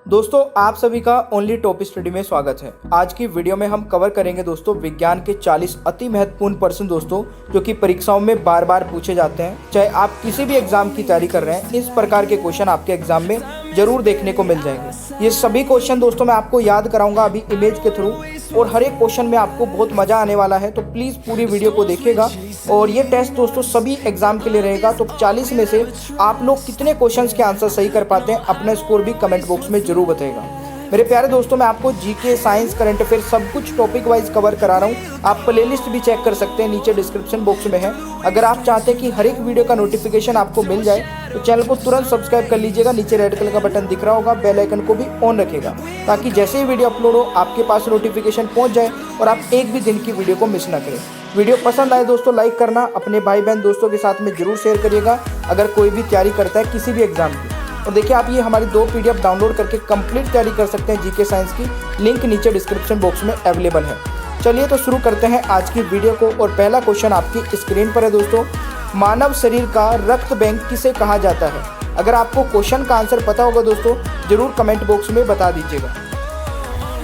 दोस्तों आप सभी का ओनली टॉप स्टडी में स्वागत है। आज की वीडियो में हम कवर करेंगे दोस्तों विज्ञान के 40 अति महत्वपूर्ण प्रश्न दोस्तों जो कि परीक्षाओं में बार बार पूछे जाते हैं। चाहे आप किसी भी एग्जाम की तैयारी कर रहे हैं, इस प्रकार के क्वेश्चन आपके एग्जाम में जरूर देखने को मिल जाएंगे। ये सभी क्वेश्चन दोस्तों मैं आपको याद कराऊंगा अभी इमेज के थ्रू, और हर एक क्वेश्चन में आपको बहुत मजा आने वाला है, तो प्लीज़ पूरी वीडियो को देखिएगा। और ये टेस्ट दोस्तों सभी एग्जाम के लिए रहेगा, तो 40 में से आप लोग कितने क्वेश्चंस के आंसर सही कर पाते हैं अपना स्कोर भी कमेंट बॉक्स में जरूर बताएगा। मेरे प्यारे दोस्तों, मैं आपको जीके, साइंस, करंट अफेयर सब कुछ टॉपिक वाइज कवर करा रहा हूँ। आप प्लेलिस्ट भी चेक कर सकते हैं, नीचे डिस्क्रिप्शन बॉक्स में है। अगर आप चाहते हैं कि हर एक वीडियो का नोटिफिकेशन आपको मिल जाए तो चैनल को तुरंत सब्सक्राइब कर लीजिएगा। नीचे रेड कलर का बटन दिख रहा होगा, बेल आइकन को भी ऑन रखेगा ताकि जैसे ही वीडियो अपलोड हो आपके पास नोटिफिकेशन पहुँच जाए और आप एक भी दिन की वीडियो को मिस ना करें। वीडियो पसंद आए दोस्तों लाइक करना, अपने भाई बहन दोस्तों के साथ में जरूर शेयर करिएगा अगर कोई भी तैयारी करता है किसी भी एग्जाम की। और देखिए आप ये हमारी 2 PDF डाउनलोड करके कंप्लीट तैयारी कर सकते हैं जीके साइंस की, लिंक नीचे डिस्क्रिप्शन बॉक्स में अवेलेबल है। चलिए तो शुरू करते हैं आज की वीडियो को। और पहला क्वेश्चन आपकी स्क्रीन पर है दोस्तों, मानव शरीर का रक्त बैंक किसे कहा जाता है? अगर आपको क्वेश्चन का आंसर पता होगा दोस्तों जरूर कमेंट बॉक्स में बता दीजिएगा।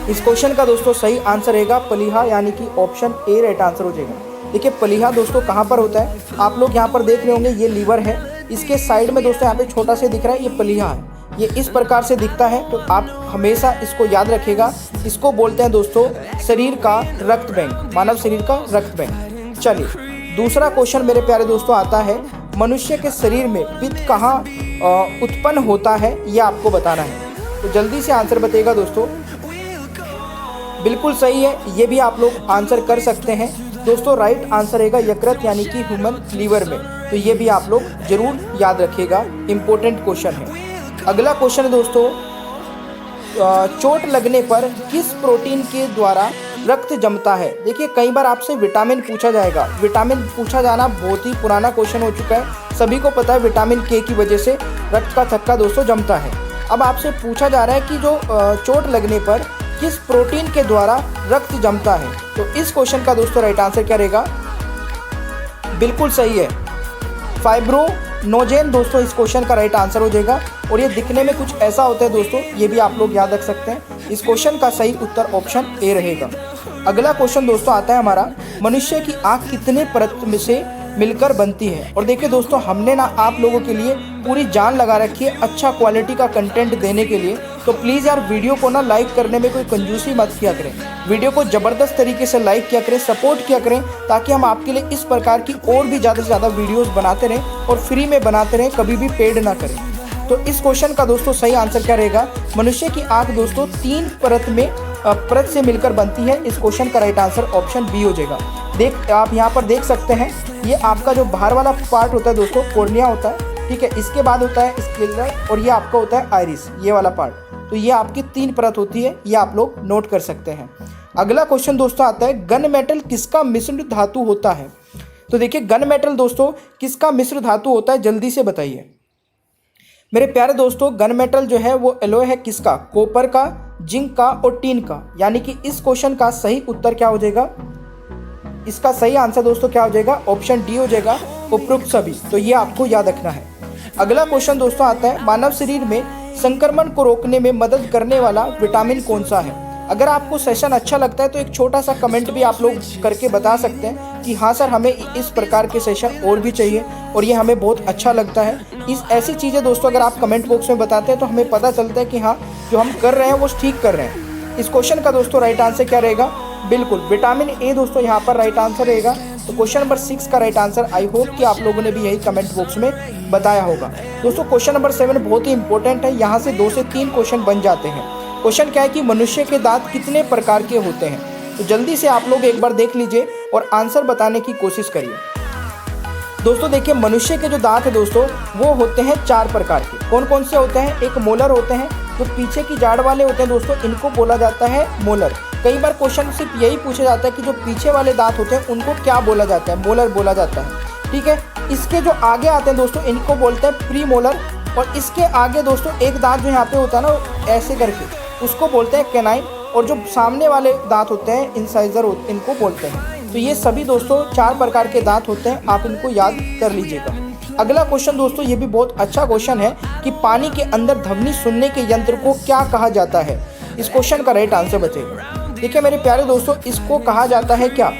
इस क्वेश्चन का दोस्तों सही आंसर रहेगा प्लीहा, यानी कि ऑप्शन ए राइट आंसर हो जाएगा। देखिए प्लीहा दोस्तों कहाँ पर होता है, आप लोग यहाँ पर देख रहे होंगे, ये लीवर है, इसके साइड में दोस्तों यहाँ पे छोटा से दिख रहा है, ये प्लीहा है। ये इस प्रकार से दिखता है, तो आप हमेशा इसको याद रखिएगा। इसको बोलते हैं दोस्तों शरीर का रक्त बैंक, मानव शरीर का रक्त बैंक। चलिए दूसरा क्वेश्चन मेरे प्यारे दोस्तों आता है, मनुष्य के शरीर में पित्त कहाँ उत्पन्न होता है, ये आपको बताना है। तो जल्दी से आंसर बताइएगा दोस्तों। बिल्कुल सही है, ये भी आप लोग आंसर कर सकते हैं दोस्तों। राइट आंसर रहेगा यकृत, यानी कि ह्यूमन लीवर में। तो ये भी आप लोग जरूर याद रखिएगा, इंपॉर्टेंट क्वेश्चन है। अगला क्वेश्चन है दोस्तों, चोट लगने पर किस प्रोटीन के द्वारा रक्त जमता है? देखिए कई बार आपसे विटामिन पूछा जाएगा। विटामिन पूछा जाना बहुत ही पुराना क्वेश्चन हो चुका है, सभी को पता है विटामिन के की वजह से रक्त का थक्का दोस्तों जमता है। अब आपसे पूछा जा रहा है कि जो चोट लगने पर किस प्रोटीन के द्वारा रक्त जमता है? तो इस क्वेश्चन का दोस्तों राइट आंसर क्या रहेगा? बिल्कुल सही है, फाइब्रोनोजेन दोस्तों इस क्वेश्चन का राइट आंसर हो जाएगा। और ये दिखने में कुछ ऐसा होता है दोस्तों, ये भी आप लोग याद रख सकते हैं। इस क्वेश्चन का सही उत्तर ऑप्शन ए रहेगा। अगला क्वेश्चन दोस्तों आता है हमारा, मनुष्य की आंख कितने परत में से मिलकर बनती है? और देखिए दोस्तों हमने ना आप लोगों के लिए पूरी जान लगा रखी है अच्छा क्वालिटी का कंटेंट देने के लिए, तो प्लीज़ यार वीडियो को ना लाइक करने में कोई कंजूसी मत किया करें। वीडियो को ज़बरदस्त तरीके से लाइक किया करें, सपोर्ट किया करें, ताकि हम आपके लिए इस प्रकार की और भी ज़्यादा से ज़्यादा वीडियोस बनाते रहें और फ्री में बनाते रहें, कभी भी पेड ना करें। तो इस क्वेश्चन का दोस्तों सही आंसर क्या रहेगा? मनुष्य की आँख दोस्तों 3 परत से मिलकर बनती है। इस क्वेश्चन का राइट आंसर ऑप्शन बी हो जाएगा। आप यहाँ पर देख सकते हैं, ये आपका जो बाहर वाला पार्ट होता है दोस्तों कॉर्निया होता है, ठीक है। इसके बाद होता है स्क्लेरा, और ये आपका होता है आइरिस, ये वाला पार्ट। तो ये आपकी 3 परत होती है, ये आप लोग नोट कर सकते हैं। अगला क्वेश्चन दोस्तों आता है, गन मेटल किसका मिश्र धातु होता है? तो देखिए गन मेटल दोस्तों किसका मिश्र धातु होता है, जल्दी से बताइए मेरे प्यारे दोस्तों। गन मेटल जो है वो एलॉय है किसका? कॉपर का, जिंक का और टीन का। यानी कि इस क्वेश्चन का सही उत्तर क्या हो जाएगा? इसका सही आंसर दोस्तों क्या हो जाएगा? ऑप्शन डी हो जाएगा, उपरोक्त सभी। तो ये आपको याद रखना है। अगला क्वेश्चन दोस्तों आता है, मानव शरीर में संक्रमण को रोकने में मदद करने वाला विटामिन कौन सा है? अगर आपको सेशन अच्छा लगता है तो एक छोटा सा कमेंट भी आप लोग करके बता सकते हैं कि हाँ सर हमें इस प्रकार के सेशन और भी चाहिए और ये हमें बहुत अच्छा लगता है। इस ऐसी चीज़ें दोस्तों अगर आप कमेंट बॉक्स में बताते हैं तो हमें पता चलता है कि हाँ जो हम कर रहे हैं वो ठीक कर रहे हैं। इस क्वेश्चन का दोस्तों राइट आंसर क्या रहेगा? बिल्कुल विटामिन ए दोस्तों यहाँ पर राइट आंसर रहेगा। तो क्वेश्चन नंबर 6 का राइट आंसर आई होप कि आप लोगों ने भी यही कमेंट बॉक्स में बताया होगा। दोस्तों क्वेश्चन नंबर 7 बहुत ही इंपॉर्टेंट है, यहाँ से 2 से 3 क्वेश्चन बन जाते हैं। क्वेश्चन क्या है कि मनुष्य के दांत कितने प्रकार के होते हैं? तो जल्दी से आप लोग एक बार देख लीजिए और आंसर बताने की कोशिश करिए। दोस्तों देखिए मनुष्य के जो दांत है दोस्तों वो होते हैं 4 प्रकार के। कौन कौन से होते हैं? एक मोलर होते हैं, जो पीछे की जाड़ वाले होते हैं दोस्तों, इनको बोला जाता है मोलर। कई बार क्वेश्चन सिर्फ यही पूछा जाता है कि जो पीछे वाले दांत होते हैं उनको क्या बोला जाता है? मोलर बोला जाता है, ठीक है। इसके जो आगे आते हैं दोस्तों इनको बोलते हैं प्री मोलर, और इसके आगे दोस्तों एक दांत जो यहाँ पे होता है ना ऐसे करके, उसको बोलते हैं कैनाइन, और जो सामने वाले दांत होते हैं इंसाइजर इनको बोलते हैं। तो ये सभी दोस्तों 4 प्रकार के दांत होते हैं, आप इनको याद कर लीजिएगा। अगला क्वेश्चन दोस्तों ये भी बहुत अच्छा क्वेश्चन है कि पानी के अंदर ध्वनि सुनने के यंत्र को क्या कहा जाता है। इस क्वेश्चन का राइट आंसर बताइएगा। देखिए मेरे प्यारे दोस्तों, इसको कहा जाता है क्या?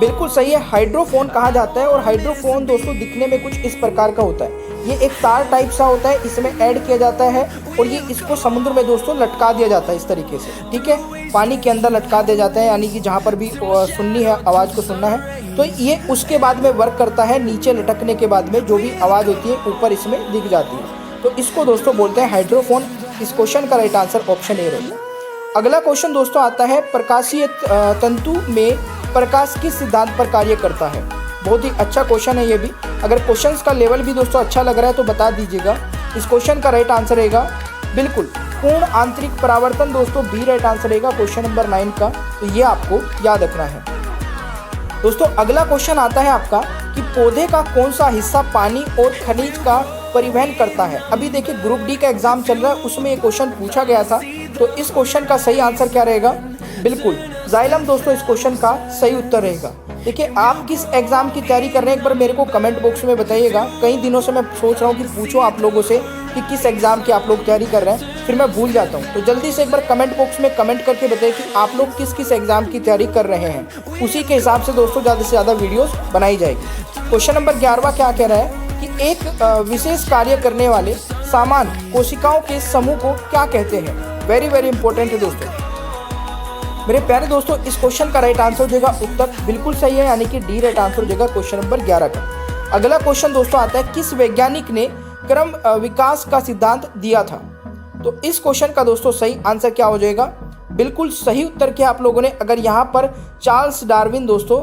बिल्कुल सही है, हाइड्रोफोन कहा जाता है। और हाइड्रोफोन दोस्तों दिखने में कुछ इस प्रकार का होता है। ये एक तार टाइप सा होता है, इसमें ऐड किया जाता है और ये इसको समुद्र में दोस्तों लटका दिया जाता है इस तरीके से, ठीक है, पानी के अंदर लटका दिया जाता है, यानी कि जहाँ पर भी सुननी है, आवाज़ को सुनना है तो ये उसके बाद में वर्क करता है। नीचे लटकने के बाद में जो भी आवाज़ होती है ऊपर इसमें दिख जाती है, तो इसको दोस्तों बोलते हैं हाइड्रोफोन। इस क्वेश्चन का राइट आंसर ऑप्शन ए रहेगा। अगला क्वेश्चन दोस्तों आता है, प्रकाशीय तंतु में प्रकाश किस सिद्धांत पर कार्य करता है। बहुत ही अच्छा क्वेश्चन है ये भी। अगर क्वेश्चंस का लेवल भी दोस्तों अच्छा लग रहा है तो बता दीजिएगा। इस क्वेश्चन का राइट आंसर रहेगा बिल्कुल पूर्ण आंतरिक परावर्तन दोस्तों, बी राइट आंसर रहेगा क्वेश्चन नंबर 9 का। तो ये आपको याद रखना है दोस्तों। अगला क्वेश्चन आता है आपका कि पौधे का कौन सा हिस्सा पानी और खनिज का परिवहन करता है। अभी देखिए ग्रुप डी का एग्जाम चल रहा है, उसमें ये क्वेश्चन पूछा गया था। तो इस क्वेश्चन का सही आंसर क्या रहेगा? बिल्कुल जाइलम दोस्तों इस क्वेश्चन का सही उत्तर रहेगा। देखिए आप किस एग्जाम की तैयारी कर रहे हैं एक बार मेरे को कमेंट बॉक्स में बताइएगा। कई दिनों से मैं सोच रहा हूँ कि पूछूं आप लोगों से कि किस एग्जाम की आप लोग तैयारी कर रहे हैं, फिर मैं भूल जाता हूँ। तो जल्दी से एक बार कमेंट बॉक्स में कमेंट करके बताइए कि आप लोग किस किस एग्जाम की तैयारी कर रहे हैं। उसी के हिसाब से दोस्तों ज़्यादा से ज़्यादा वीडियोस बनाई जाएगी। क्वेश्चन नंबर 11वां क्या कह रहा है कि एक विशेष कार्य करने वाले समान कोशिकाओं के समूह को क्या कहते हैं। वेरी वेरी इंपॉर्टेंट है दोस्तों मेरे प्यारे दोस्तों। इस क्वेश्चन का राइट आंसर हो जाएगा उत्तर बिल्कुल सही है, यानी कि डी राइट आंसर हो जाएगा क्वेश्चन नंबर 11 का। अगला क्वेश्चन दोस्तों आता है, किस वैज्ञानिक ने क्रम विकास का सिद्धांत दिया था। तो इस क्वेश्चन का दोस्तों सही आंसर क्या हो जाएगा? बिल्कुल सही उत्तर किया आप लोगों ने। अगर यहाँ पर चार्ल्स डार्विन दोस्तों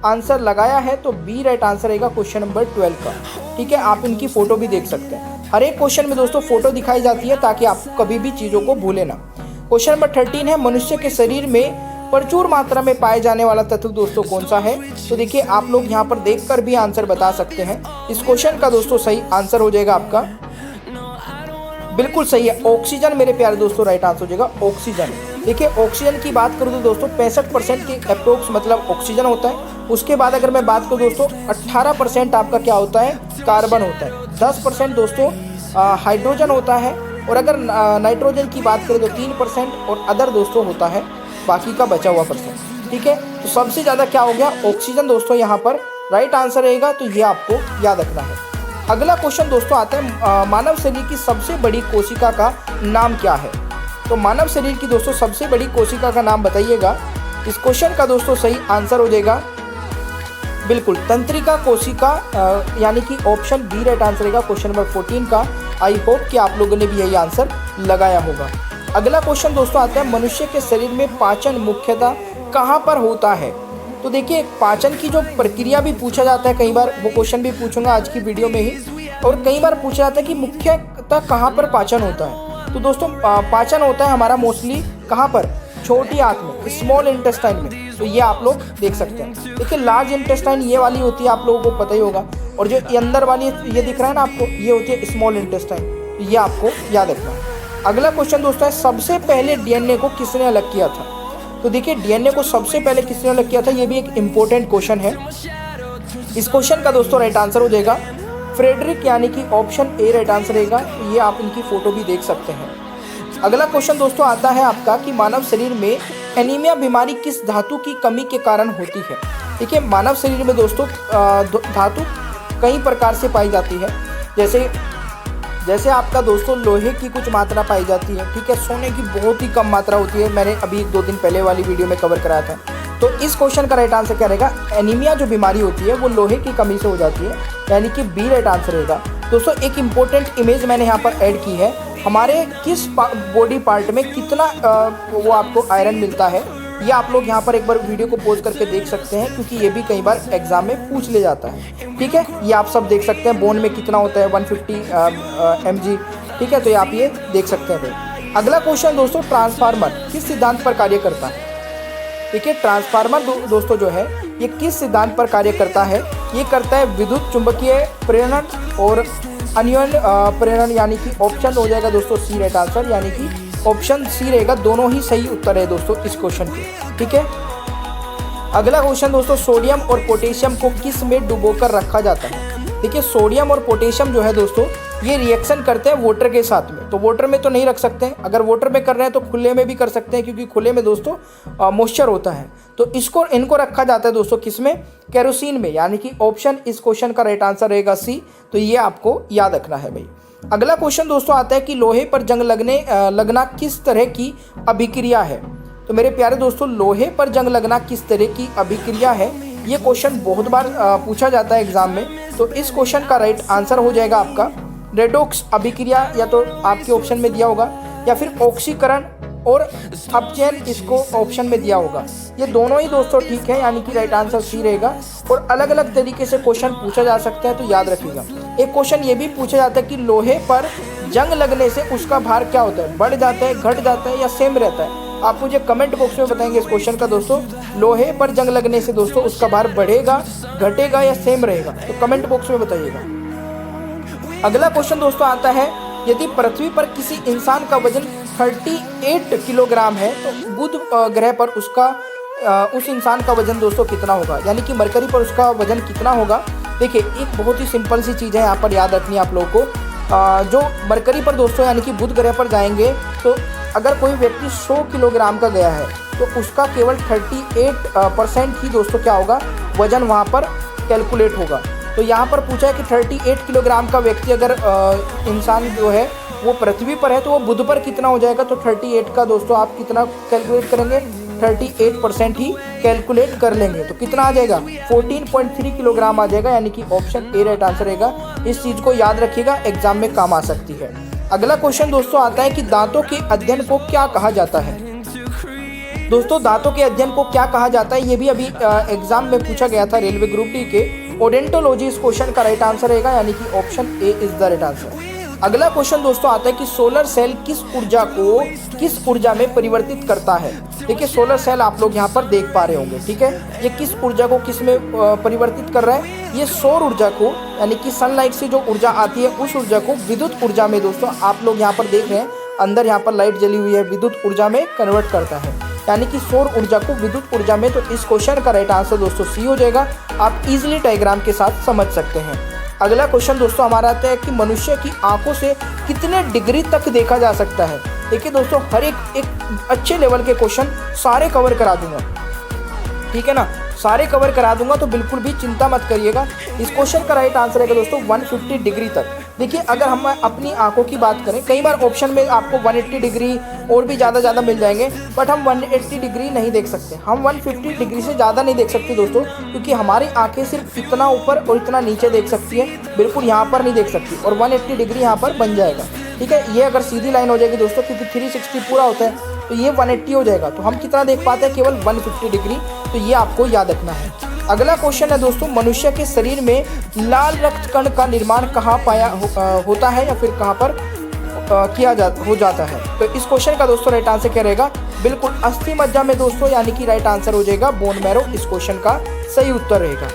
आंसर लगाया है तो बी राइट आंसर रहेगा क्वेश्चन नंबर 12 का, ठीक है। आप इनकी फोटो भी देख सकते हैं। हर एक क्वेश्चन में दोस्तों फोटो दिखाई जाती है ताकि आप कभी भी चीज़ों को भूले ना। क्वेश्चन नंबर 13 है, मनुष्य के शरीर में प्रचुर मात्रा में पाए जाने वाला तत्व दोस्तों कौन सा है। तो देखिए आप लोग यहाँ पर देखकर भी आंसर बता सकते हैं। इस क्वेश्चन का दोस्तों सही आंसर हो जाएगा आपका बिल्कुल सही है ऑक्सीजन। मेरे प्यारे दोस्तों राइट आंसर हो जाएगा ऑक्सीजन। देखिए ऑक्सीजन की बात करूँ तो दोस्तों 65% की अप्रोक्स मतलब ऑक्सीजन होता है। उसके बाद अगर मैं बात करूँ दोस्तों 18% आपका क्या होता है, कार्बन होता है। 10% दोस्तों हाइड्रोजन होता है। और अगर नाइट्रोजन की बात करें तो 3% और अदर दोस्तों होता है बाकी का बचा हुआ %, ठीक है। तो सबसे ज़्यादा क्या हो गया ऑक्सीजन दोस्तों यहाँ पर राइट आंसर रहेगा। तो ये आपको याद रखना है। अगला क्वेश्चन दोस्तों आता है, मानव शरीर की सबसे बड़ी कोशिका का नाम क्या है। तो मानव शरीर की दोस्तों सबसे बड़ी कोशिका का नाम बताइएगा। इस क्वेश्चन का दोस्तों सही आंसर हो जाएगा बिल्कुल तंत्रिका कोशिका, यानी कि ऑप्शन बी राइट आंसर रहेगा क्वेश्चन नंबर 14 का। आई होप कि आप लोगों ने भी यही आंसर लगाया होगा। अगला क्वेश्चन दोस्तों आता है, मनुष्य के शरीर में पाचन मुख्यतः कहाँ पर होता है। तो देखिए पाचन की जो प्रक्रिया भी पूछा जाता है कई बार, वो क्वेश्चन भी पूछूंगा आज की वीडियो में ही। और कई बार पूछा जाता है कि मुख्यतः कहाँ पर पाचन होता है। तो दोस्तों पाचन होता है हमारा मोस्टली कहाँ पर, छोटी आंत में, स्मॉल इंटेस्टाइन में। तो ये आप लोग देख सकते हैं। देखिए लार्ज इंटेस्टाइन ये वाली होती है, आप लोगों को पता ही होगा। और जो अंदर वाली ये दिख रहा है ना आपको, ये होती है स्मॉल इंटेस्टाइन। तो ये आपको याद रखना है। अगला क्वेश्चन दोस्तों है, सबसे पहले डीएनए को किसने अलग किया था। तो देखिए डीएनए को सबसे पहले किसने अलग किया था, ये भी एक इम्पोर्टेंट क्वेश्चन है। इस क्वेश्चन का दोस्तों राइट आंसर हो जाएगा फ्रेडरिक, यानी कि ऑप्शन ए राइट आंसर रहेगा। तो ये आप इनकी फोटो भी देख सकते हैं। अगला क्वेश्चन दोस्तों आता है आपका कि मानव शरीर में एनीमिया बीमारी किस धातु की कमी के कारण होती है। देखिए मानव शरीर में दोस्तों धातु कई प्रकार से पाई जाती है। जैसे आपका दोस्तों लोहे की कुछ मात्रा पाई जाती है, ठीक है। सोने की बहुत ही कम मात्रा होती है, मैंने अभी 1-2 दिन पहले वाली वीडियो में कवर कराया था। तो इस क्वेश्चन का राइट आंसर क्या रहेगा, एनीमिया जो बीमारी होती है वो लोहे की कमी से हो जाती है, यानी कि बी राइट आंसर रहेगा। दोस्तों एक इम्पोर्टेंट इमेज मैंने यहाँ पर ऐड की है, हमारे किस बॉडी पार्ट में कितना वो आपको आयरन मिलता है। ये आप लोग यहाँ पर एक बार वीडियो को पॉज करके देख सकते हैं, क्योंकि ये भी कई बार एग्जाम में पूछ ले जाता है, ठीक है। ये आप सब देख सकते हैं बोन में कितना होता है 150 mg, ठीक है। तो आप ये देख सकते हैं भाई। अगला क्वेश्चन दोस्तों, ट्रांसफार्मर किस सिद्धांत पर कार्य करता है। देखिए ट्रांसफार्मर दोस्तों जो है ये किस सिद्धांत पर कार्य करता है। ये करता है विद्युत चुंबकीय प्रेरण और अन्योन्य प्रेरण, यानी कि ऑप्शन हो जाएगा दोस्तों सी राइट आंसर, यानी कि ऑप्शन सी रहेगा। दोनों ही सही उत्तर है दोस्तों इस क्वेश्चन के, ठीक है। अगला क्वेश्चन दोस्तों, सोडियम और पोटेशियम को किस में डुबोकर रखा जाता है। देखिए सोडियम और पोटेशियम जो है दोस्तों ये रिएक्शन करते हैं वाटर के साथ में, तो वाटर में तो नहीं रख सकते हैं। अगर वाटर में कर रहे हैं तो खुले में भी कर सकते हैं, क्योंकि खुले में दोस्तों मॉइस्चर होता है। तो इनको रखा जाता है दोस्तों किसमें, केरोसिन में, यानी कि ऑप्शन इस क्वेश्चन का राइट आंसर रहेगा सी। तो ये आपको याद रखना है भाई। अगला क्वेश्चन दोस्तों आता है कि लोहे पर जंग लगना किस तरह की अभिक्रिया है। तो मेरे प्यारे दोस्तों लोहे पर जंग लगना किस तरह की अभिक्रिया है, ये क्वेश्चन बहुत बार पूछा जाता है एग्जाम में। तो इस क्वेश्चन का राइट आंसर हो जाएगा आपका रेडॉक्स अभिक्रिया, या तो आपके ऑप्शन में दिया होगा, या फिर ऑक्सीकरण और अपचयन इसको ऑप्शन में दिया होगा। ये दोनों ही दोस्तों ठीक है, यानी कि राइट आंसर सी रहेगा। और अलग अलग तरीके से क्वेश्चन पूछा जा सकता है, तो याद रखिएगा। एक क्वेश्चन ये भी पूछा जाता है कि लोहे पर जंग लगने से उसका भार क्या होता है, बढ़ जाता है, घट जाता है या सेम रहता है। आप मुझे कमेंट बॉक्स में बताएंगे इस क्वेश्चन का दोस्तों, लोहे पर जंग लगने से दोस्तों उसका भार बढ़ेगा, घटेगा या सेम रहेगा, तो कमेंट बॉक्स में बताइएगा। अगला क्वेश्चन दोस्तों आता है, यदि पृथ्वी पर किसी इंसान का वजन 38 किलोग्राम है तो बुध ग्रह पर उस इंसान का वजन दोस्तों कितना होगा, यानी कि मरकरी पर उसका वजन कितना होगा। देखिए एक बहुत ही सिंपल सी चीज़ है यहाँ पर याद रखनी है आप लोगों को। जो मरकरी पर दोस्तों यानी कि बुध ग्रह पर जाएंगे, तो अगर कोई व्यक्ति 100 किलोग्राम का गया है तो उसका केवल 38% ही दोस्तों क्या होगा, वजन वहाँ पर कैलकुलेट होगा। तो यहाँ पर पूछा है कि 38 किलोग्राम का व्यक्ति अगर इंसान जो है वो पृथ्वी पर है तो वो बुध पर कितना हो जाएगा। तो 38 का दोस्तों आप कितना कैलकुलेट करेंगे, 38% ही कैलकुलेट कर लेंगे, तो कितना आ जाएगा, 14.3 किलोग्राम आ जाएगा, यानी कि ऑप्शन ए राइट आंसर रहेगा। इस चीज़ को याद रखिएगा, एग्जाम में काम आ सकती है। अगला क्वेश्चन दोस्तों आता है कि दांतों के अध्ययन को क्या कहा जाता है। दोस्तों दांतों के अध्ययन को क्या कहा जाता है, ये भी अभी एग्जाम में पूछा गया था रेलवे ग्रुप डी के। ओडेंटोलॉजी इस क्वेश्चन का राइट आंसर रहेगा, यानी कि option A is the right answer. अगला क्वेश्चन दोस्तों आता है कि सोलर सेल किस ऊर्जा को किस ऊर्जा में परिवर्तित करता है। देखिए सोलर सेल आप लोग यहाँ पर देख पा रहे होंगे, ठीक है, ये किस ऊर्जा को किस में परिवर्तित कर रहा है, ये सौर ऊर्जा को, यानी कि सनलाइट से जो ऊर्जा आती है उस ऊर्जा को विद्युत ऊर्जा में दोस्तों आप लोग यहाँ पर देख रहे हैं, अंदर यहाँ पर लाइट जली हुई है, विद्युत ऊर्जा में कन्वर्ट करता है, यानी कि सौर ऊर्जा को विद्युत ऊर्जा में। तो इस क्वेश्चन का राइट आंसर दोस्तों सी हो जाएगा। आप इजीली डायग्राम के साथ समझ सकते हैं। अगला क्वेश्चन दोस्तों हमारा आता है कि मनुष्य की आंखों से कितने डिग्री तक देखा जा सकता है। देखिए दोस्तों हर एक अच्छे लेवल के क्वेश्चन सारे कवर करा दूंगा, ठीक है ना, सारे कवर करा दूंगा, तो बिल्कुल भी चिंता मत करिएगा। इस क्वेश्चन का राइट आंसर है दोस्तों 150 डिग्री तक। देखिए अगर हम अपनी आंखों की बात करें, कई बार ऑप्शन में आपको 180 डिग्री और भी ज़्यादा मिल जाएंगे, बट हम 180 डिग्री नहीं देख सकते, हम 150 डिग्री से ज़्यादा नहीं देख सकते दोस्तों, क्योंकि हमारी आंखें सिर्फ इतना ऊपर और इतना नीचे देख सकती है, बिल्कुल यहाँ पर नहीं देख सकती, और 180 डिग्री यहाँ पर बन जाएगा, ठीक है। ये अगर सीधी लाइन हो जाएगी दोस्तों, क्योंकि 360 पूरा होता है, तो ये 180 हो जाएगा, तो हम कितना देख पाते हैं, केवल 150 डिग्री। तो ये आपको याद रखना है। अगला क्वेश्चन है दोस्तों, मनुष्य के शरीर में लाल रक्त कण का निर्माण कहाँ होता है या फिर कहाँ पर हो जाता है। तो इस क्वेश्चन का दोस्तों राइट आंसर क्या रहेगा, बिल्कुल अस्थि मज्जा में दोस्तों, यानी कि राइट आंसर हो जाएगा बोन मैरो, इस क्वेश्चन का सही उत्तर रहेगा,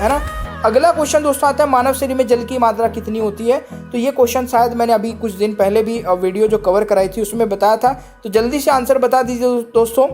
है ना। अगला क्वेश्चन दोस्तों आता है, मानव शरीर में जल की मात्रा कितनी होती है। तो ये क्वेश्चन शायद मैंने अभी कुछ दिन पहले भी वीडियो जो कवर कराई थी उसमें बताया था, तो जल्दी से आंसर बता दीजिए दोस्तों।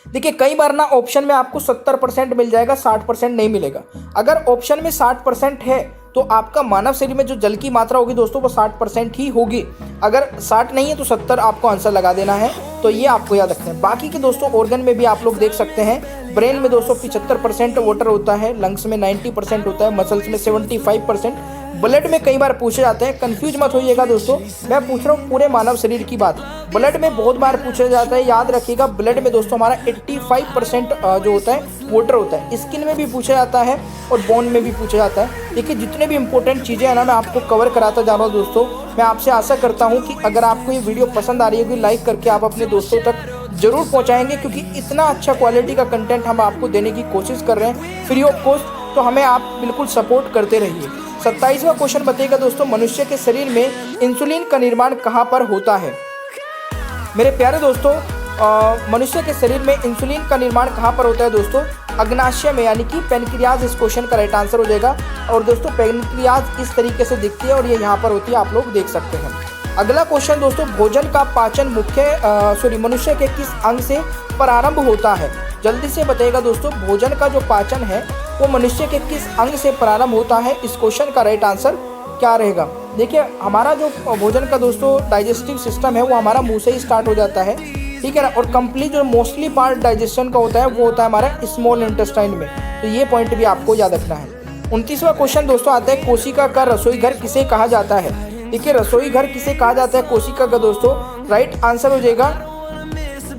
देखिए कई बार ना ऑप्शन में आपको 70% मिल जाएगा, 60% नहीं मिलेगा। अगर ऑप्शन में 60% है तो आपका मानव शरीर में जो जल की मात्रा होगी दोस्तों वो 60% ही होगी। अगर 60 नहीं है तो 70 आपको आंसर लगा देना है, तो ये आपको याद रखना है। बाकी के दोस्तों ऑर्गन में भी आप लोग देख सकते हैं, ब्रेन में दोस्तों 75% वाटर होता है, लंग्स में 90% होता है, मसल्स में 75%, ब्लड में कई बार पूछे जाते हैं। कंफ्यूज मत होइएगा दोस्तों, मैं पूछ रहा हूँ पूरे मानव शरीर की बात। ब्लड में बहुत बार पूछा जाता है, याद रखिएगा ब्लड में दोस्तों हमारा 85% जो होता है वाटर होता है। स्किन में भी पूछा जाता है और बोन में भी पूछा जाता है। देखिए जितने भी इंपॉर्टेंट चीज़ें हैं ना मैं आपको कवर कराता जा रहा हूँ दोस्तों। मैं आपसे आशा करता हूँ कि अगर आपको ये वीडियो पसंद आ रही होगी, लाइक करके आप अपने दोस्तों तक जरूर पहुँचाएंगे, क्योंकि इतना अच्छा क्वालिटी का कंटेंट हम आपको देने की कोशिश कर रहे हैं फ्री ऑफ कॉस्ट। तो हमें आप बिल्कुल सपोर्ट करते रहिए। 27वां क्वेश्चन बताइएगा दोस्तों, मनुष्य के शरीर में इंसुलिन का निर्माण कहाँ पर होता है। मेरे प्यारे दोस्तों, मनुष्य के शरीर में इंसुलिन का निर्माण कहाँ पर होता है दोस्तों, अग्नाशय में, यानी कि पेनक्रियाज इस क्वेश्चन का राइट आंसर हो जाएगा। और दोस्तों पेनक्रियाज इस तरीके से दिखती है और ये यहाँ पर होती है, आप लोग देख सकते हैं। अगला क्वेश्चन दोस्तों, भोजन का पाचन मनुष्य के किस अंग से प्रारंभ होता है। जल्दी से बताइएगा दोस्तों, भोजन का जो पाचन है वो मनुष्य के किस अंग से प्रारंभ होता है? इस क्वेश्चन का राइट आंसर क्या रहेगा? देखिए, हमारा जो भोजन का दोस्तों डाइजेस्टिव सिस्टम है वो हमारा मुंह से ही स्टार्ट हो जाता है, ठीक है ना। और कंप्लीट जो मोस्टली पार्ट डाइजेशन का होता है वो होता है हमारा स्मॉल इंटेस्टाइन में। तो ये पॉइंट भी आपको याद रखना है। 29वां क्वेश्चन दोस्तों आता है, कोशिका का रसोई घर किसे कहा जाता है? देखिए, रसोई घर किसे कहा जाता है कोशिका का दोस्तों? राइट आंसर हो जाएगा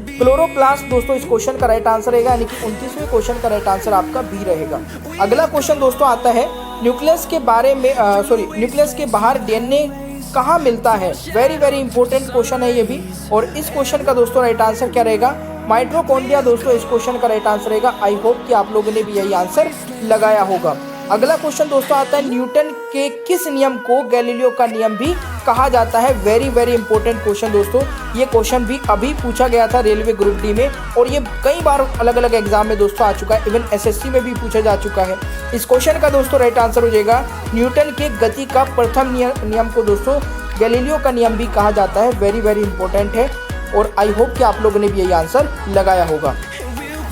क्लोरोप्लास्ट दोस्तों, इस क्वेश्चन का राइट आंसर रहेगा, यानी कि 29वें क्वेश्चन का राइट आंसर आपका बी रहेगा। अगला क्वेश्चन दोस्तों आता है, न्यूक्लियस के बारे में न्यूक्लियस के बाहर डीएनए कहाँ मिलता है? वेरी वेरी इंपॉर्टेंट क्वेश्चन है ये भी। और इस क्वेश्चन का दोस्तों राइट आंसर क्या रहेगा? माइटोकॉन्ड्रिया दोस्तों, इस क्वेश्चन का राइट आंसर रहेगा। आई होप कि आप लोगों ने भी यही आंसर लगाया होगा। अगला क्वेश्चन दोस्तों आता है, न्यूटन के किस नियम को गैलीलियो का नियम भी कहा जाता है? वेरी वेरी इंपॉर्टेंट क्वेश्चन दोस्तों, ये क्वेश्चन भी अभी पूछा गया था रेलवे ग्रुप डी में, और ये कई बार अलग अलग एग्जाम में दोस्तों आ चुका है, इवन एसएससी में भी पूछा जा चुका है। इस क्वेश्चन का दोस्तों राइट आंसर हो जाएगा, न्यूटन के गति का प्रथम नियम को दोस्तों गैलीलियो का नियम भी कहा जाता है। वेरी वेरी इंपॉर्टेंट है, और आई होप कि आप लोगों ने भी यही आंसर लगाया होगा।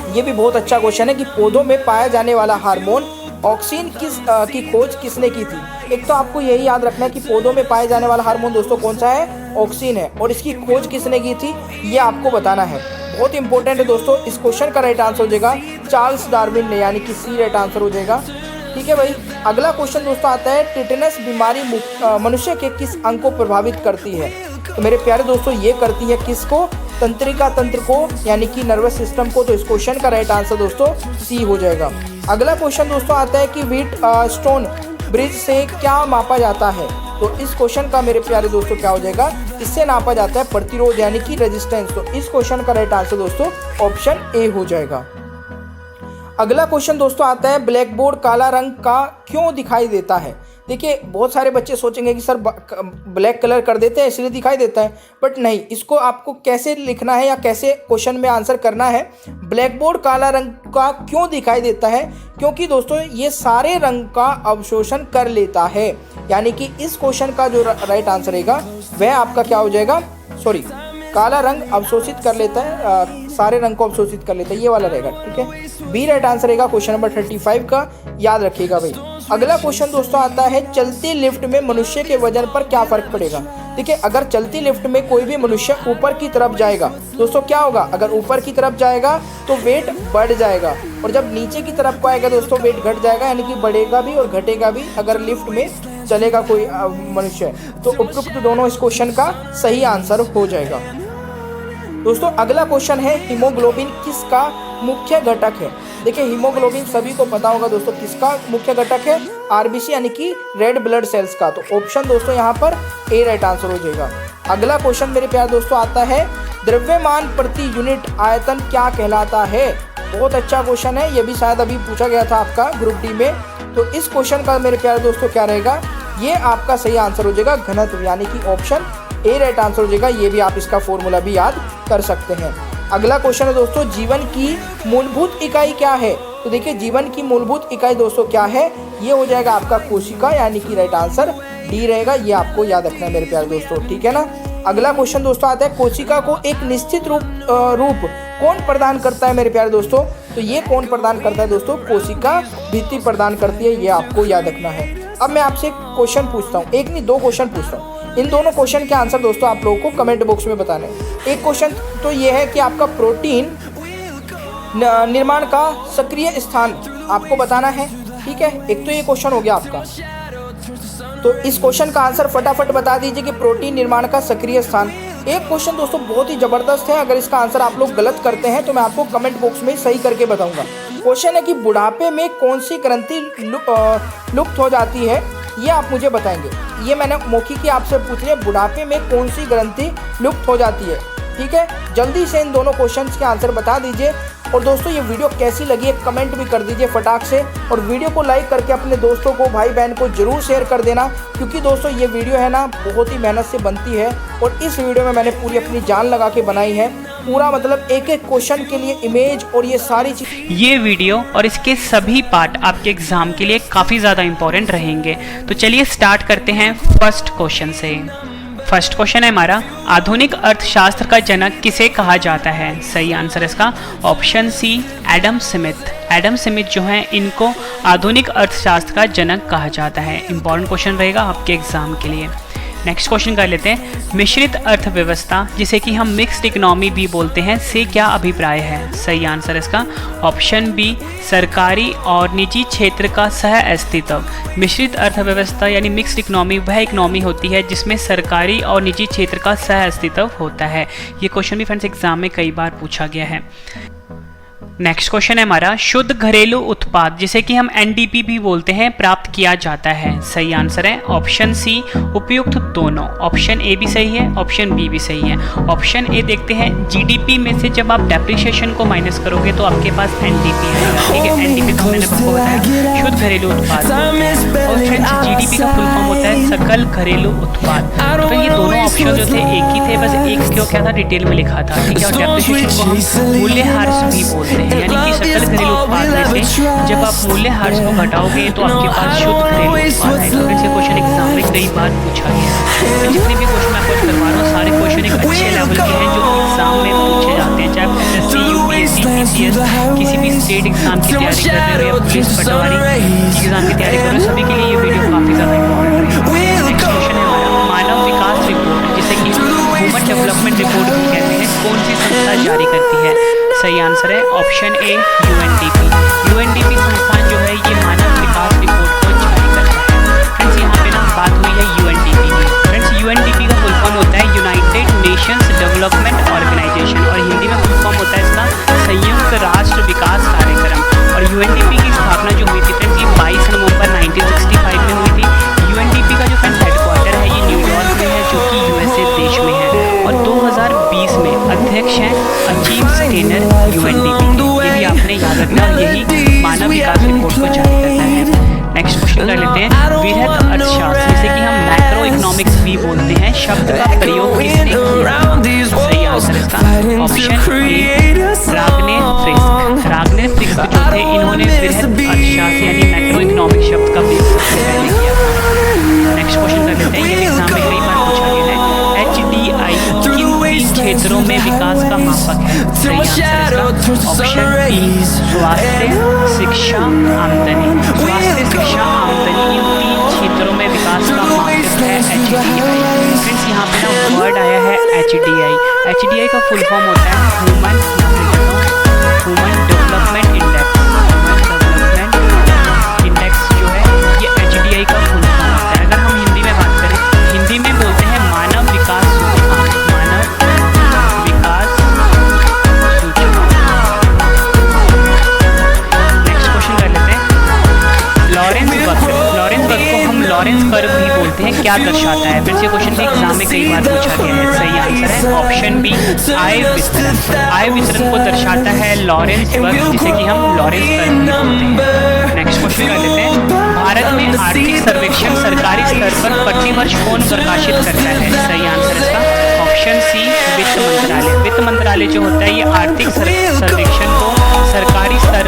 ये भी बहुत अच्छा क्वेश्चन है कि पौधों में पाया जाने वाला हार्मोन ऑक्सीन की खोज किसने की थी? एक तो आपको यही याद रखना है कि पौधों में पाए जाने वाला हार्मोन दोस्तों कौन सा है? ऑक्सीन है। और इसकी खोज किसने की थी ये आपको बताना है, बहुत इंपॉर्टेंट है दोस्तों। इस क्वेश्चन का राइट आंसर हो जाएगा चार्ल्स डार्विन ने, यानी कि सी राइट आंसर हो जाएगा। ठीक है भाई। अगला क्वेश्चन दोस्तों आता है, टिटेनस बीमारी मनुष्य के किस अंग को प्रभावित करती है? तो मेरे प्यारे दोस्तों ये करती है किसको? तंत्रिका तंत्र को, यानी कि नर्वस सिस्टम को। तो इस क्वेश्चन का राइट आंसर दोस्तों सी हो जाएगा। अगला क्वेश्चन दोस्तों आता है कि व्हीट स्टोन ब्रिज से क्या मापा जाता है? तो इस क्वेश्चन का मेरे प्यारे दोस्तों क्या हो जाएगा? इससे नापा जाता है प्रतिरोध, यानी कि रेजिस्टेंस। तो इस क्वेश्चन का राइट आंसर दोस्तों ऑप्शन ए हो जाएगा। अगला क्वेश्चन दोस्तों आता है, ब्लैक बोर्ड काला रंग का क्यों दिखाई देता है? देखिए, बहुत सारे बच्चे सोचेंगे कि सर ब्लैक कलर कर देते हैं इसलिए दिखाई देता है, बट नहीं। इसको आपको कैसे लिखना है या कैसे क्वेश्चन में आंसर करना है, ब्लैक बोर्ड काला रंग का क्यों दिखाई देता है? क्योंकि दोस्तों ये सारे रंग का अवशोषण कर लेता है, यानी कि इस क्वेश्चन का जो राइट आंसर रहेगा वह आपका क्या हो जाएगा? सॉरी, काला रंग अवशोषित कर लेता है, सारे रंग को अवशोषित कर लेता है, ये वाला रहेगा। ठीक है, बी राइट आंसर रहेगा क्वेश्चन नंबर 35 का, याद रखिएगा भाई। अगला क्वेश्चन दोस्तों आता है, चलती लिफ्ट में मनुष्य के वजन पर क्या फर्क पड़ेगा? देखिए, अगर चलती लिफ्ट में कोई भी मनुष्य ऊपर की तरफ जाएगा दोस्तों क्या होगा? अगर ऊपर की तरफ जाएगा तो वेट बढ़ जाएगा, और जब नीचे की तरफ को आएगा दोस्तों वेट घट जाएगा, यानी कि बढ़ेगा भी और घटेगा भी अगर लिफ्ट में चलेगा कोई मनुष्य। तो उपयुक्त दोनों इस क्वेश्चन का सही आंसर हो जाएगा। दोस्तों अगला क्वेश्चन है, हीमोग्लोबिन किसका मुख्य घटक है? देखिए, हीमोग्लोबिन सभी को पता होगा दोस्तों किसका मुख्य घटक है? आरबीसी, यानी कि रेड ब्लड सेल्स का। तो ऑप्शन दोस्तों यहाँ पर ए राइट आंसर हो जाएगा। अगला क्वेश्चन मेरे प्यारे दोस्तों आता है, द्रव्यमान प्रति यूनिट आयतन क्या कहलाता है? बहुत अच्छा क्वेश्चन है, ये भी शायद अभी पूछा गया था आपका ग्रुप डी में। तो इस क्वेश्चन का मेरे प्यारे दोस्तों क्या रहेगा? ये आपका सही आंसर हो जाएगा घनत्व, यानी कि ऑप्शन ए राइट आंसर हो जाएगा। ये भी आप इसका फॉर्मूला भी याद कर सकते हैं। अगला क्वेश्चन है दोस्तों, जीवन की मूलभूत इकाई क्या है? तो देखिए, जीवन की मूलभूत इकाई दोस्तों क्या है? ये हो जाएगा आपका कोशिका, यानी कि राइट आंसर डी रहेगा। ये आपको याद रखना है मेरे प्यारे दोस्तों, ठीक है ना। अगला क्वेश्चन दोस्तों आता है, कोशिका को एक निश्चित रूप कौन प्रदान करता है मेरे प्यारे दोस्तों? तो ये कौन प्रदान करता है दोस्तों? कोशिका भित्ति प्रदान करती है, ये आपको याद रखना है। अब मैं आपसे क्वेश्चन पूछता हूँ, एक नहीं दो क्वेश्चन पूछता हूँ। इन दोनों क्वेश्चन के आंसर दोस्तों आप लोगों को कमेंट बॉक्स में बताने। एक क्वेश्चन तो ये है कि आपका प्रोटीन निर्माण का सक्रिय स्थान आपको बताना है, ठीक है। एक तो ये क्वेश्चन हो गया आपका, तो इस क्वेश्चन का आंसर फटाफट बता दीजिए कि प्रोटीन निर्माण का सक्रिय स्थान। एक क्वेश्चन दोस्तों बहुत ही जबरदस्त है, अगर इसका आंसर आप लोग गलत करते हैं तो मैं आपको कमेंट बॉक्स में सही करके बताऊंगा। क्वेश्चन है कि बुढ़ापे में कौन सी ग्रंथि लुप्त हो जाती है, ये आप मुझे बताएंगे। ये मैंने मौखिक आपसे पूछ लिया, बुढ़ापे में कौन सी ग्रंथि लुप्त हो जाती है, ठीक है। जल्दी से इन दोनों क्वेश्चंस के आंसर बता दीजिए। और दोस्तों ये वीडियो कैसी लगी है कमेंट भी कर दीजिए फटाक से, और वीडियो को लाइक करके अपने दोस्तों को, भाई बहन को जरूर शेयर कर देना, क्योंकि दोस्तों ये वीडियो है ना बहुत ही मेहनत से बनती है, और इस वीडियो में मैंने पूरी अपनी जान लगा के बनाई है। पूरा मतलब एक एक क्वेश्चन के लिए इमेज और ये सारी चीज, ये वीडियो और इसके सभी पार्ट आपके एग्जाम के लिए काफ़ी ज़्यादा इंपॉर्टेंट रहेंगे। तो चलिए स्टार्ट करते हैं फर्स्ट क्वेश्चन से। फर्स्ट क्वेश्चन है हमारा, आधुनिक अर्थशास्त्र का जनक किसे कहा जाता है? सही आंसर इसका option C Adam Smith. Adam Smith जो हैं इनको आधुनिक अर्थशास्त्र का जनक कहा जाता है। इंपॉर्टेंट क्वेश्चन रहेगा आपके एग्जाम के लिए। नेक्स्ट क्वेश्चन कर लेते हैं, मिश्रित अर्थव्यवस्था जिसे कि हम मिक्स्ड इकोनॉमी भी बोलते हैं से क्या अभिप्राय है? सही आंसर इसका ऑप्शन बी, सरकारी और निजी क्षेत्र का सह अस्तित्व। मिश्रित अर्थव्यवस्था यानी मिक्स्ड इकोनॉमी वह इकोनॉमी होती है जिसमें सरकारी और निजी क्षेत्र का सह अस्तित्व होता है। ये क्वेश्चन भी फ्रेंड्स एग्जाम में कई बार पूछा गया है। नेक्स्ट क्वेश्चन है हमारा, शुद्ध घरेलू उत्पाद जिसे कि हम एनडीपी भी बोलते हैं प्राप्त किया जाता है। सही आंसर है ऑप्शन सी, उपयुक्त दोनों। ऑप्शन ए भी सही है, ऑप्शन बी भी सही है। ऑप्शन ए देखते हैं, जीडीपी में से जब आप डेप्रिसिएशन को माइनस करोगे तो आपके पास एनडीपी आएगा। ठीक है, एनडीपी का मैंने आपको बताया शुद्ध घरेलू उत्पाद। और फ्रेंड्स जीडीपी का फुल फॉर्म होता है सकल घरेलू उत्पाद। तो ये दोनों ऑप्शन जो थे एक ही थे, बस एक क्यों क्या था डिटेल में लिखा था। ठीक है, और डेप्रिसिएशन को हम मूल्यह्रास भी बोलते हैं, यानी कि सकल घरेलू उत्पाद में से जब आप मूल्यह्रास को घटाओगे तो आपके पास शुद्ध घरेलू उत्पाद आएगा। फ्रेंड्स ये क्वेश्चन एग्जाम में कई बार पूछा गया है। जितने भी क्वेश्चन मैं आपको करवा रहा हूँ सारे क्वेश्चन एक अच्छे लेवल के हैं जो एग्जाम में पूछे जाते हैं, चाहे आप एसएससी, यूपीएससी, पीसीएस, किसी भी स्टेट एग्जाम की तैयारी कर रहे हो या पुलिस पटवारी एग्जाम की तैयारी कर रहे हो, सभी के लिए ये वीडियो काफी ज्यादा इंपॉर्टेंट है। नेक्स्ट क्वेश्चन है हमारा, मानव विकास रिपोर्ट जिसे कि ह्यूमन डेवलपमेंट रिपोर्ट भी कहते हैं कौन सी संस्था जारी करती है? सही आंसर है ऑप्शन ए, यूएनडीपी। यूएनडीपी संस्थान जो है ये मानव विकास रिपोर्ट को जारी करता है। फ्रेंड्स यहाँ पे ना बात हुई है यूएनडीपी की। फ्रेंड्स यूएनडीपी का फुल फॉर्म होता है यूनाइटेड नेशंस डेवलपमेंट ऑर्गेनाइजेशन, और हिंदी में फुल फॉर्म होता है इसका संयुक्त राष्ट्र विकास कार्यक्रम। और यूएनडीपी की स्थापना जो हुई थी फ्रेंड्स ये 22 नवंबर 1965 में हुई थी। यूएनडीपी का जो फ्रेंड्स हेडक्वार्टर है ये न्यूयॉर्क में है जो कि यूएसए देश में है, और 2020 में अध्यक्ष हैं अजीम स्टेनर यूएनडीपी। ये भी आपने याद रखना, यही मानव विकास रिपोर्ट को जारी करता है। नेक्स्ट क्वेश्चन कर लेते हैं, वृहद अर्थशास्त्र जिसे कि हम मैक्रो इकोनॉमिक्स भी बोलते हैं शब्द का प्रयोग किसने किया? सही आंसर इसका ऑप्शन ए, रागनेर फ्रिस्क। रागनेर फ्रिस्क जो थे इन्होंने वृहद अर्थशास्त्र यानी मैक्रो इकोनॉमिक्स शब्द का प्रयोग सबसे पहले किया था। नेक्स्ट क्वेश्चन कर लेते हैं, ये एग्जाम में कई बार पूछा गया है, एचडीआई किन 3 क्षेत्रों में विकास का मापक है? सही आंसर इसका ऑप्शन बी, स्वास्थ्य, शिक्षा, आमदनी। स्वास्थ्य, शिक्षा, आमदनी इन 3 क्षेत्रों में विकास का मापक है एचडीआई। फ्रेंड्स यहाँ पे ना वर्ड आया है एचडीआई। एचडीआई का फुल फॉर्म होता है human development index. Development index जो है ये एचडीआई का फुल फॉर्म होता है। अगर हम हिंदी में बात करें, हिंदी में बोलते हैं मानव विकास सूचकांक। मानव विकास सूचकांक। नेक्स्ट क्वेश्चन कर लेते हैं, लॉरेंस वक्र। लॉरेंस वक्र को हम लॉरेंस कर्व भी बोलते हैं, क्या दर्शाता है? फिर से क्वेश्चन भी एग्जाम में कई बार पूछा गया है। सही आंसर है ऑप्शन बी, आय वितरण। आय वितरण को दर्शाता है लॉरेंस वक्र जिसे कि हम लॉरेंस कर्व भी बोलते हैं। नेक्स्ट क्वेश्चन कर लेते हैं, भारत में आर्थिक सर्वेक्षण सरकारी स्तर पर प्रतिवर्ष कौन प्रकाशित करता है? सही आंसर इसका ऑप्शन सी, वित्त मंत्रालय। वित्त मंत्रालय जो होता है ये आर्थिक सर्वेक्षण को सरकारी स्तर